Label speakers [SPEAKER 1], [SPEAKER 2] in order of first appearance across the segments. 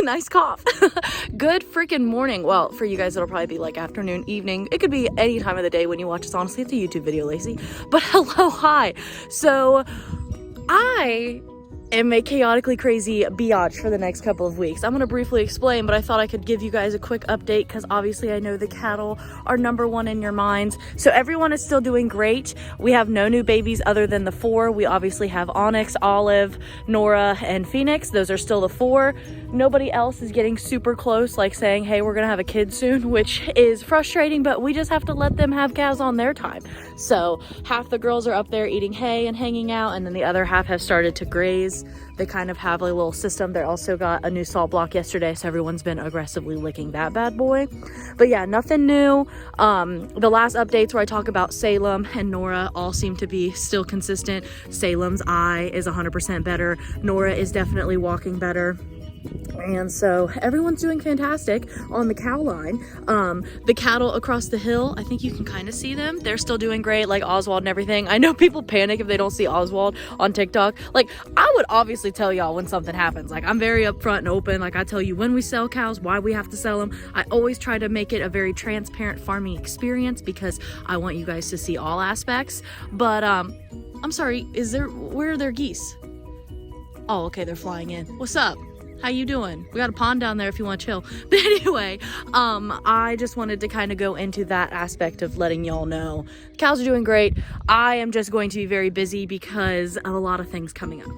[SPEAKER 1] Nice cough. Good freaking morning. Well, for you guys, it'll probably be like afternoon, evening. It could be any time of the day when you watch this. Honestly, it's a YouTube video, Lacey. But hello, hi. So I am a chaotically crazy biatch for the next couple of weeks. I'm going to briefly explain, but I thought I could give you guys a quick update because obviously I know the cattle are number one in your minds. So everyone is still doing great. We have no new babies other than the 4. We obviously have Onyx, Olive, Nora, and Phoenix. Those are still the 4. Nobody else is getting super close, like saying, hey, we're going to have a kid soon, which is frustrating, but we just have to let them have cows on their time. So half the girls are up there eating hay and hanging out, and then the other half have started to graze. They kind of have a little system. They also got a new salt block yesterday, so everyone's been aggressively licking that bad boy. But yeah, nothing new. The last updates where I talk about Salem and Nora all seem to be still consistent. Salem's eye is 100% better. Nora is definitely walking better. And so everyone's doing fantastic on the cow line. The cattle across the hill, I think you can kind of see them. They're still doing great, like Oswald and everything. I know people panic if they don't see Oswald on TikTok. Like, I would obviously tell y'all when something happens. Like, I'm very upfront and open. Like, I tell you when we sell cows, why we have to sell them. I always try to make it a very transparent farming experience because I want you guys to see all aspects. But I'm sorry, where are their geese? Oh, okay, they're flying in. What's up? How you doing? We got a pond down there if you want to chill. But anyway, I just wanted to kind of go into that aspect of letting y'all know cows are doing great. I am just going to be very busy because of a lot of things coming up.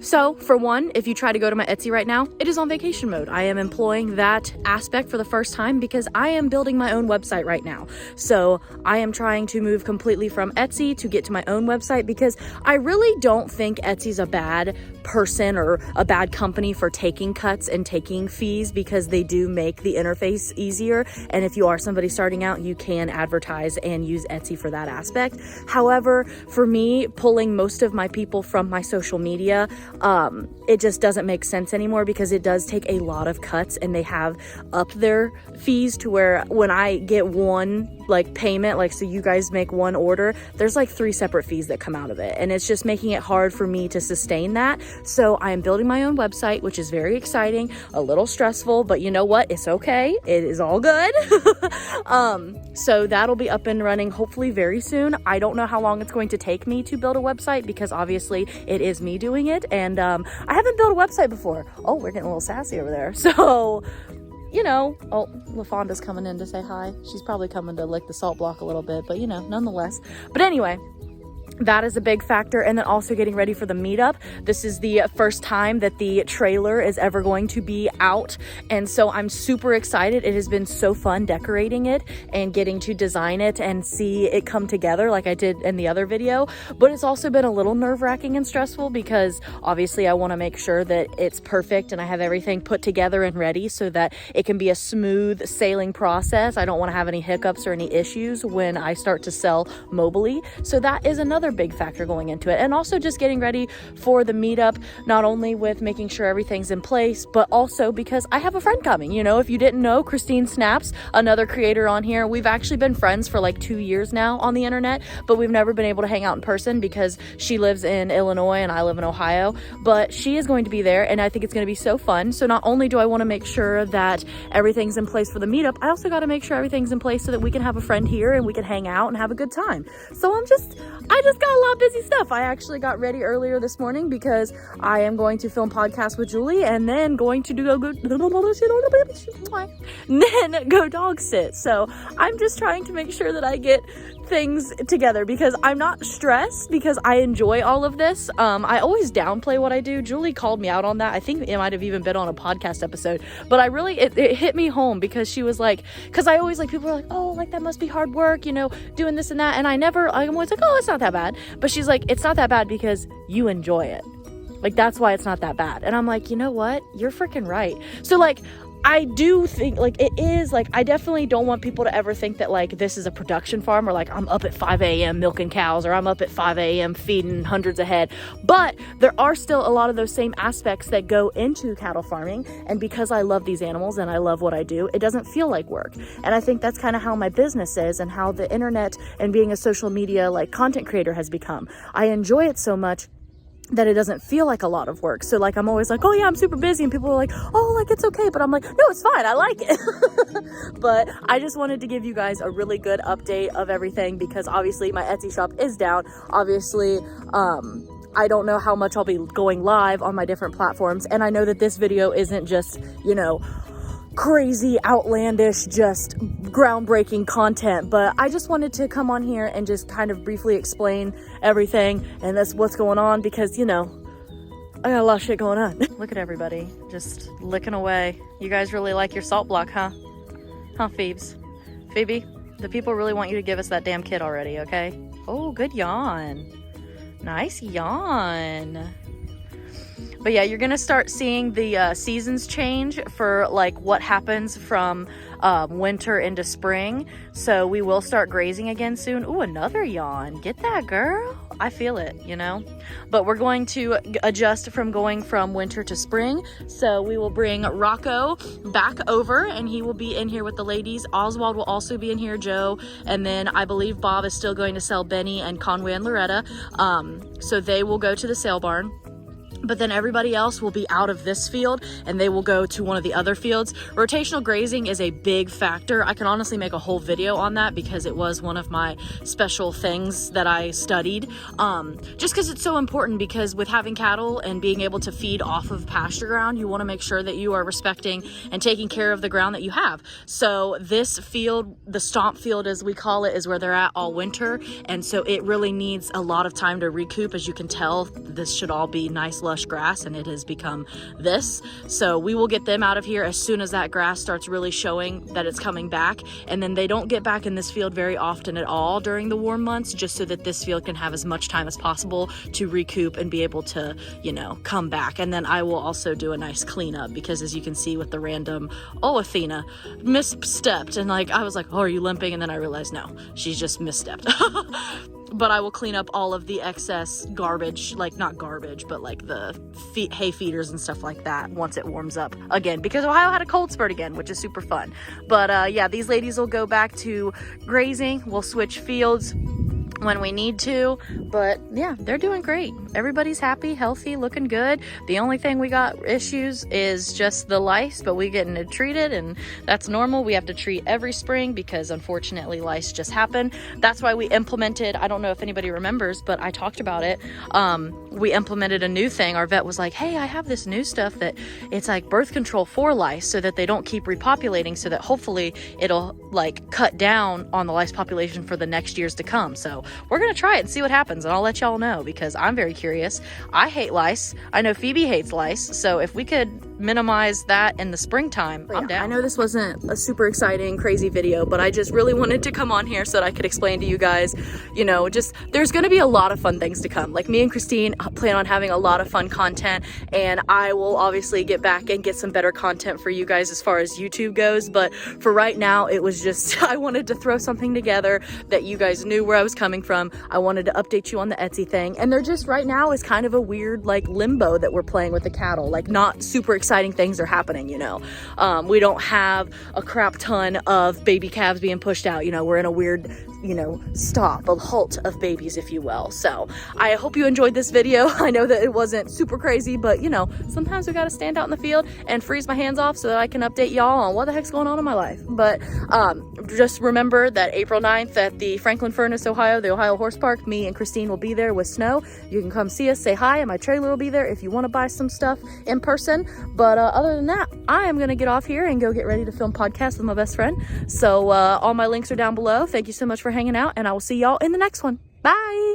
[SPEAKER 1] So for one, if you try to go to my Etsy right now, it is on vacation mode. I am employing that aspect for the first time because I am building my own website right now. So I am trying to move completely from Etsy to get to my own website because I really don't think Etsy's a bad person or a bad company for taking cuts and taking fees because they do make the interface easier. And if you are somebody starting out, you can advertise and use Etsy for that aspect. However, for me, pulling most of my people from my social media, it just doesn't make sense anymore because it does take a lot of cuts and they have upped their fees to where when I get one like payment, like so you guys make one order, there's like 3 separate fees that come out of it, and it's just making it hard for me to sustain that. So I am building my own website, which is very exciting, a little stressful, but you know what, it's okay, it is all good. So that'll be up and running hopefully very soon. I don't know how long it's going to take me to build a website because obviously it is me doing it, and I haven't built a website before. Oh, we're getting a little sassy over there. So you know, oh, LaFonda's coming in to say hi. She's probably coming to lick the salt block a little bit, but you know, nonetheless. But anyway, that is a big factor. And then also getting ready for the meetup. This is the first time that the trailer is ever going to be out. And so I'm super excited. It has been so fun decorating it and getting to design it and see it come together like I did in the other video. But it's also been a little nerve-wracking and stressful because obviously I want to make sure that it's perfect and I have everything put together and ready so that it can be a smooth sailing process. I don't want to have any hiccups or any issues when I start to sell mobily. So that is another big factor going into it. And also just getting ready for the meetup, not only with making sure everything's in place, but also because I have a friend coming. You know, if you didn't know, Christine Snaps, another creator on here, we've actually been friends for like 2 years now on the internet, but we've never been able to hang out in person because she lives in Illinois and I live in Ohio. But she is going to be there and I think it's going to be so fun. So not only do I want to make sure that everything's in place for the meetup, I also got to make sure everything's in place so that we can have a friend here and we can hang out and have a good time. So I just got a lot of busy stuff. I actually got ready earlier this morning because I am going to film podcasts with Julie and then going to go dog sit. So I'm just trying to make sure that I get things together because I'm not stressed because I enjoy all of this. I always downplay what I do. Julie called me out on that. I think it might have even been on a podcast episode, but I really, it hit me home because she was like, because I always like, people are like, oh, like that must be hard work, you know, doing this and that. And I'm always like, oh, it's not that bad. But she's like, it's not that bad because you enjoy it. Like, that's why it's not that bad. And I'm like, you know what? You're freaking right. So like, I do think like it is like, I definitely don't want people to ever think that like this is a production farm or like I'm up at 5 a.m. milking cows or I'm up at 5 a.m. feeding hundreds of head. But there are still a lot of those same aspects that go into cattle farming. And because I love these animals and I love what I do, it doesn't feel like work. And I think that's kind of how my business is and how the internet and being a social media like content creator has become. I enjoy it so much that it doesn't feel like a lot of work. So like I'm always like, oh yeah, I'm super busy, and people are like, oh, like it's okay, but I'm like, no, it's fine, I like it. But I just wanted to give you guys a really good update of everything, because obviously my Etsy shop is down. Obviously I don't know how much I'll be going live on my different platforms, and I know that this video isn't just, you know, crazy, outlandish, just groundbreaking content, but I just wanted to come on here and just kind of briefly explain everything and that's what's going on, because, you know, I got a lot of shit going on. Look at everybody just licking away. You guys really like your salt block, huh? Huh, Phoebes? Phoebe, the people really want you to give us that damn kit already, okay? Oh, good yawn. Nice yawn. But yeah, you're gonna start seeing the seasons change for like what happens from winter into spring. So we will start grazing again soon. Ooh, another yawn. Get that, girl. I feel it, you know. But we're going to adjust from going from winter to spring. So we will bring Rocco back over, and he will be in here with the ladies. Oswald will also be in here, Joe, and then I believe Bob is still going to sell Benny and Conway and Loretta. So they will go to the sale barn. But then everybody else will be out of this field and they will go to one of the other fields. Rotational grazing is a big factor. I can honestly make a whole video on that because it was one of my special things that I studied. Just because it's so important, because with having cattle and being able to feed off of pasture ground, you want to make sure that you are respecting and taking care of the ground that you have. So this field, the stomp field as we call it, is where they're at all winter. And so it really needs a lot of time to recoup. As you can tell, this should all be nice, lush grass, and it has become this. So we will get them out of here as soon as that grass starts really showing that it's coming back. And then they don't get back in this field very often at all during the warm months, just so that this field can have as much time as possible to recoup and be able to, you know, come back. And then I will also do a nice cleanup, because as you can see with the random, oh, Athena misstepped, and like I was like, oh, are you limping? And then I realized no, she's just misstepped. But I will clean up all of the excess garbage, like not garbage, but like the hay feeders and stuff like that once it warms up again, because Ohio had a cold spurt again, which is super fun. But yeah, these ladies will go back to grazing. We'll switch fields when we need to, but yeah, they're doing great. Everybody's happy, healthy, looking good. The only thing we got issues is just the lice, but we getting it treated, and that's normal. We have to treat every spring because unfortunately lice just happen. That's why we implemented, I don't know if anybody remembers, but I talked about it. We implemented a new thing. Our vet was like, hey, I have this new stuff that it's like birth control for lice, so that they don't keep repopulating, so that hopefully it'll like cut down on the lice population for the next years to come. So we're gonna try it and see what happens, and I'll let y'all know, because I'm very curious. I hate lice. I know Phoebe hates lice, so if we could minimize that in the springtime, I'm down. I know this wasn't a super exciting, crazy video, but I just really wanted to come on here so that I could explain to you guys, you know, just there's gonna be a lot of fun things to come. Like me and Christine plan on having a lot of fun content, and I will obviously get back and get some better content for you guys as far as YouTube goes. But for right now, it was just, I wanted to throw something together that you guys knew where I was coming from. I wanted to update you on the Etsy thing, and they're just right now is kind of a weird like limbo that we're playing with the cattle. Like not super exciting things are happening, you know. We don't have a crap ton of baby calves being pushed out, you know. We're in a weird, you know, stop, a halt of babies, if you will. So I hope you enjoyed this video. I know that it wasn't super crazy, but you know, sometimes we got to stand out in the field and freeze my hands off so that I can update y'all on what the heck's going on in my life. But just remember that April 9th at the Franklin Furnace, Ohio, the Ohio Horse Park, me and Christine will be there with snow. You can come see us, say hi, and my trailer will be there if you want to buy some stuff in person. But other than that, I am going to get off here and go get ready to film podcasts with my best friend. So all my links are down below. Thank you so much for hanging out, and I will see y'all in the next one. Bye!